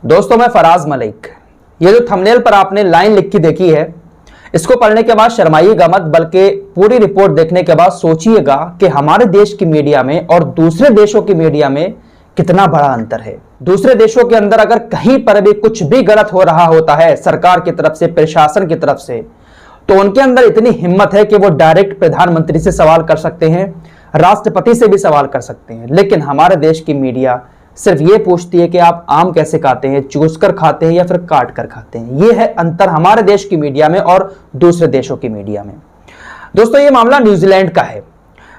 दोस्तों मैं फराज मलिक। ये जो थंबनेल पर आपने लाइन लिख के देखी है, इसको पढ़ने के बाद शर्माइएगा मत, बल्कि पूरी रिपोर्ट देखने के बाद सोचिएगा कि हमारे देश की मीडिया में और दूसरे देशों की मीडिया में कितना बड़ा अंतर है। दूसरे देशों के अंदर अगर कहीं पर भी कुछ भी गलत हो रहा होता है सरकार की तरफ से, प्रशासन की तरफ से, तो उनके अंदर इतनी हिम्मत है कि वो डायरेक्ट प्रधानमंत्री से सवाल कर सकते हैं, राष्ट्रपति से भी सवाल कर सकते हैं। लेकिन हमारे देश की मीडिया सिर्फ ये पूछती है कि आप आम कैसे खाते हैं, चूस कर खाते हैं या फिर काट कर खाते हैं। ये है अंतर हमारे देश की मीडिया में और दूसरे देशों की मीडिया में। दोस्तों ये मामला न्यूजीलैंड का है।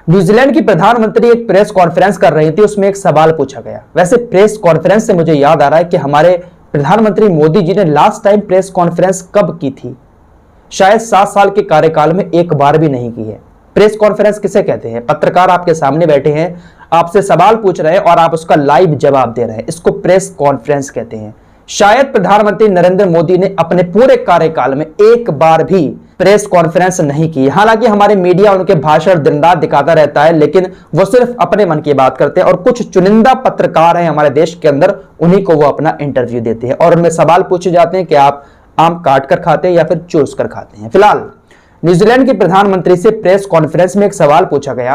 न्यूजीलैंड की प्रधानमंत्री एक प्रेस कॉन्फ्रेंस कर रही थी, उसमें एक सवाल पूछा गया। वैसे प्रेस कॉन्फ्रेंस से मुझे याद आ रहा है कि हमारे प्रधानमंत्री मोदी जी ने लास्ट टाइम प्रेस कॉन्फ्रेंस कब की थी? शायद 7 साल के कार्यकाल में एक बार भी नहीं की है। प्रेस कॉन्फ्रेंस किसे कहते हैं? पत्रकार आपके सामने बैठे हैं, आपसे सवाल पूछ रहे हैं और आप उसका लाइव जवाब दे रहे हैं, इसको प्रेस कॉन्फ्रेंस कहते हैं। शायद प्रधानमंत्री नरेंद्र मोदी ने अपने पूरे कार्यकाल में एक बार भी प्रेस कॉन्फ्रेंस नहीं की। हालांकि हमारे मीडिया उनके भाषण दिन रात दिखाता रहता है, लेकिन वो सिर्फ अपने मन की बात करते हैं और कुछ चुनिंदा पत्रकार हैं हमारे देश के अंदर, उन्हीं को वो अपना इंटरव्यू देते हैं और उनमें सवाल पूछे जाते हैं कि आप आम काट कर खाते हैं या फिर चूस कर खाते हैं। फिलहाल न्यूजीलैंड की प्रधानमंत्री से प्रेस कॉन्फ्रेंस में एक सवाल पूछा गया।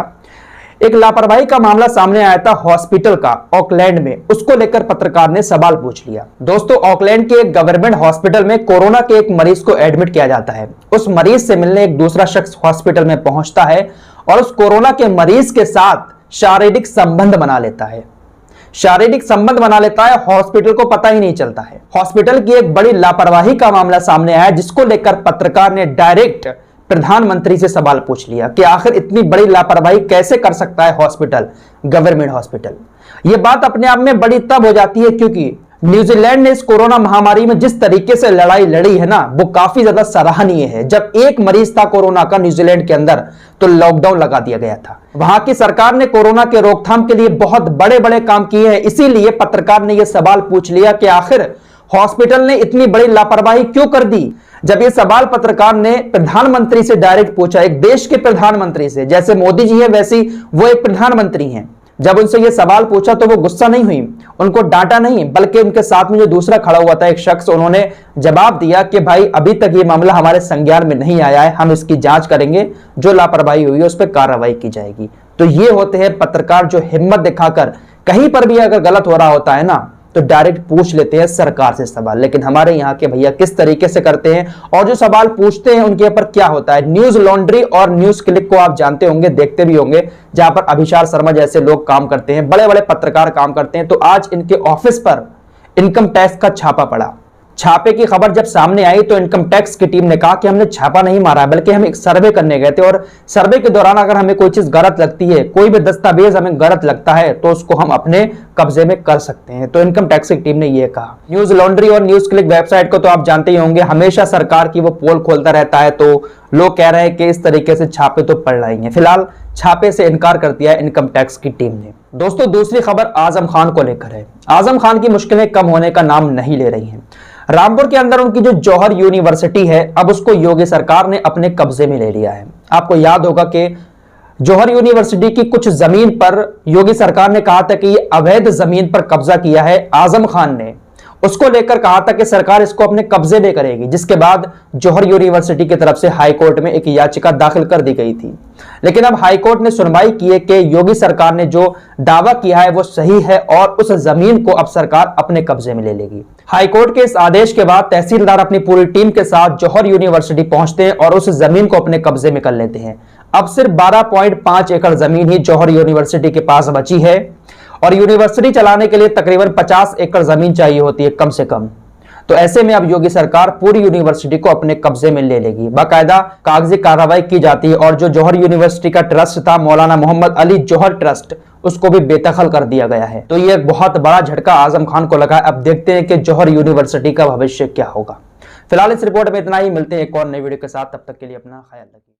एक लापरवाही का मामला सामने आया था हॉस्पिटल का, ऑकलैंड में। उसको लेकर पत्रकार ने सवाल पूछ लिया। दोस्तों ऑकलैंड के एक गवर्नमेंट हॉस्पिटल में कोरोना के एक मरीज को एडमिट किया जाता है। उस मरीज से मिलने एक दूसरा शख्स हॉस्पिटल में पहुंचता है और उस कोरोना के मरीज के साथ शारीरिक संबंध बना लेता है। शारीरिक संबंध बना लेता है, हॉस्पिटल को पता ही नहीं चलता है। हॉस्पिटल की एक बड़ी लापरवाही का मामला सामने आया, जिसको लेकर पत्रकार ने डायरेक्ट प्रधानमंत्री से सवाल पूछ लिया कि आखिर इतनी बड़ी लापरवाही कैसे कर सकता है हॉस्पिटल, गवर्नमेंट हॉस्पिटल। यह बात अपने आप में बड़ी तब हो जाती है क्योंकि न्यूजीलैंड ने इस कोरोना महामारी में जिस तरीके से लड़ाई लड़ी है ना, वो काफी ज्यादा सराहनीय है। जब एक मरीज था कोरोना का न्यूजीलैंड के अंदर, तो लॉकडाउन लगा दिया गया था। वहां की सरकार ने कोरोना के रोकथाम के लिए बहुत बड़े बड़े काम किए हैं। इसीलिए पत्रकार ने यह सवाल पूछ लिया कि आखिर हॉस्पिटल ने इतनी बड़ी लापरवाही क्यों कर दी। जब यह सवाल पत्रकार ने प्रधानमंत्री से डायरेक्ट पूछा, एक देश के प्रधानमंत्री से, जैसे मोदी जी है वैसे वो एक प्रधानमंत्री हैं, जब उनसे यह सवाल पूछा तो वो गुस्सा नहीं हुई, उनको डांटा नहीं, बल्कि उनके साथ में जो दूसरा खड़ा हुआ था एक शख्स, उन्होंने जवाब दिया कि भाई अभी तक ये मामला हमारे संज्ञान में नहीं आया है, हम इसकी जांच करेंगे, जो लापरवाही हुई है उस पर कार्रवाई की जाएगी। तो ये होते हैं पत्रकार जो हिम्मत दिखाकर कहीं पर भी अगर गलत हो रहा होता है ना, तो डायरेक्ट पूछ लेते हैं सरकार से सवाल। लेकिन हमारे यहाँ के भैया किस तरीके से करते हैं और जो सवाल पूछते हैं उनके ऊपर क्या होता है। न्यूज लॉन्ड्री और न्यूज क्लिक को आप जानते होंगे, देखते भी होंगे, जहां पर अभिषार शर्मा जैसे लोग काम करते हैं, बड़े बड़े पत्रकार काम करते हैं। तो आज इनके ऑफिस पर इनकम टैक्स का छापा पड़ा। छापे की खबर जब सामने आई तो इनकम टैक्स की टीम ने कहा कि हमने छापा नहीं मारा है, बल्कि हम एक सर्वे करने गए थे और सर्वे के दौरान अगर हमें कोई चीज गलत लगती है, कोई भी दस्तावेज हमें गलत लगता है, तो उसको हम अपने कब्जे में कर सकते हैं। तो इनकम टैक्स की टीम ने यह कहा। न्यूज लॉन्ड्री और न्यूज क्लिक वेबसाइट को तो आप जानते ही होंगे, हमेशा सरकार की वो पोल खोलता रहता है, तो लोग कह रहे हैं कि इस तरीके से छापे तो पड़ रही हैं। फिलहाल छापे से इनकार कर दिया है इनकम टैक्स की टीम ने। दोस्तों दूसरी खबर आजम खान को लेकर है। आजम खान की मुश्किलें कम होने का नाम नहीं ले रही हैं। रामपुर के अंदर उनकी जो जौहर यूनिवर्सिटी है, अब उसको योगी सरकार ने अपने कब्जे में ले लिया है। आपको याद होगा कि जौहर यूनिवर्सिटी की कुछ जमीन पर योगी सरकार ने कहा था कि ये अवैध जमीन पर कब्जा किया है आजम खान ने। उसको लेकर कहा था कि सरकार इसको अपने कब्जे में करेगी, जिसके बाद जौहर यूनिवर्सिटी की तरफ से हाई कोर्ट में एक याचिका दाखिल कर दी गई थी। लेकिन अब हाई कोर्ट ने सुनवाई की है कि योगी सरकार ने जो दावा किया है वो सही है और उस जमीन को अब सरकार अपने कब्जे में ले लेगी। हाई कोर्ट के इस आदेश के बाद तहसीलदार अपनी पूरी टीम के साथ जौहर यूनिवर्सिटी पहुंचते हैं और उस जमीन को अपने कब्जे में कर लेते हैं। अब सिर्फ 12.5 एकड़ जमीन ही जौहर यूनिवर्सिटी के पास बची है और यूनिवर्सिटी चलाने के लिए तकरीबन 50 एकड़ जमीन चाहिए होती है कम से कम। तो ऐसे में अब योगी सरकार पूरी यूनिवर्सिटी को अपने कब्जे में ले लेगी। बाकायदा कागजी कार्रवाई की जाती है और जो जौहर यूनिवर्सिटी का ट्रस्ट था, मौलाना मोहम्मद अली जौहर ट्रस्ट, उसको भी बेदखल कर दिया गया है। तो ये एक बहुत बड़ा झटका आजम खान को लगा। अब देखते हैं कि जौहर यूनिवर्सिटी का भविष्य क्या होगा। फिलहाल इस रिपोर्ट में इतना ही, मिलते हैं एक और नई वीडियो के साथ, तब तक के लिए अपना ख्याल रखिए।